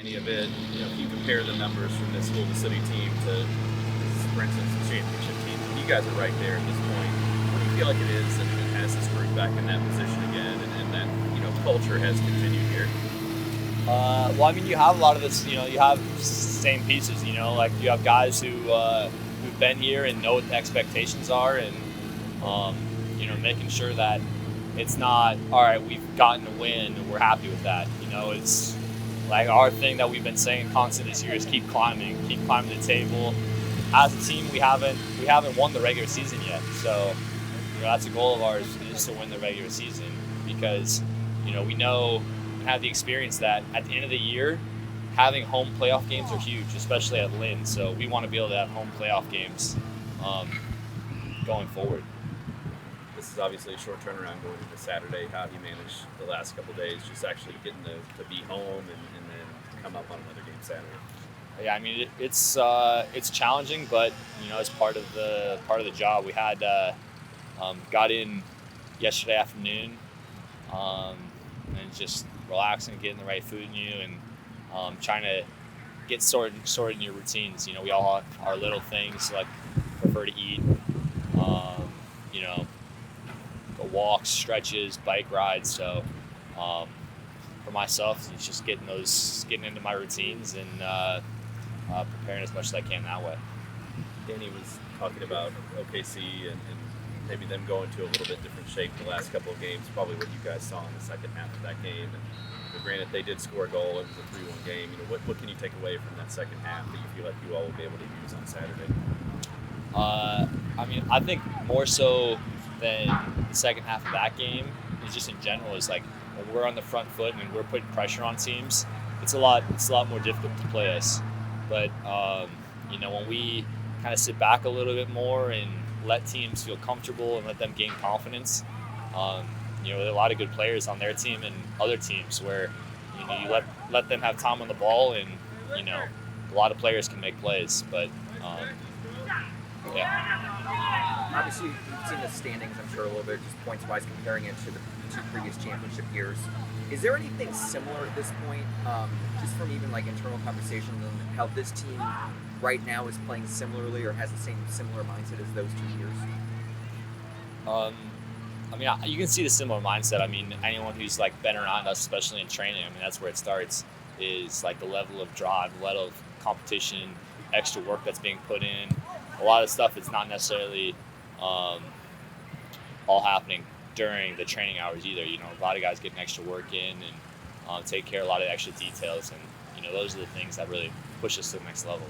any of it. If you compare the numbers from this LouCity team to, for instance, the championship team, you guys are right there at this point. What do you feel like it is that has this group back in that position again, and that culture has continued here? Well, I mean, you have a lot of this. You have same pieces. Like you have guys who've been here and know what the expectations are, and making sure that it's not all right. We've gotten a win, and we're happy with that. It's like our thing that we've been saying constant this year is keep climbing the table. As a team, we haven't won the regular season yet, so that's a goal of ours, is to win the regular season, because we know and have the experience that at the end of the year, having home playoff games are huge, especially at Lynn. So we want to be able to have home playoff games going forward. This is obviously a short turnaround going into Saturday. How have you managed the last couple of days, just actually getting to be home and then come up on another game Saturday? Yeah, I mean it's challenging, but it's part of the job. We had got in yesterday afternoon, and just relaxing, getting the right food in you, and trying to get sorted in your routines. We all have our little things, like prefer to eat, go walks, stretches, bike rides. So for myself, it's just getting into my routines and preparing as much as I can that way. Danny was talking about OKC and maybe them going to a little bit different shape the last couple of games, probably what you guys saw in the second half of that game. And granted, they did score a goal. It was a 3-1 game. What can you take away from that second half that you feel like you all will be able to use on Saturday? I mean, I think more so than the second half of that game is just in general is like when we're on the front foot and we're putting pressure on teams, it's a lot more difficult to play us. But when we kind of sit back a little bit more and let teams feel comfortable and let them gain confidence, there are a lot of good players on their team and other teams where you let them have time on the ball, and a lot of players can make plays. But yeah. Obviously, you've seen the standings, I'm sure, a little bit, just points-wise, comparing it to the two previous championship years. Is there anything similar at this point, just from even like internal conversations on how this team right now is playing similarly or has the similar mindset as those 2 years? I mean, you can see the similar mindset. I mean, anyone who's like been around us, especially in training, I mean, that's where it starts, is like the level of drive, the level of competition, extra work that's being put in. A lot of stuff that's not necessarily all happening during the training hours either. A lot of guys getting extra work in and take care of a lot of extra details, and those are the things that really push us to the next level.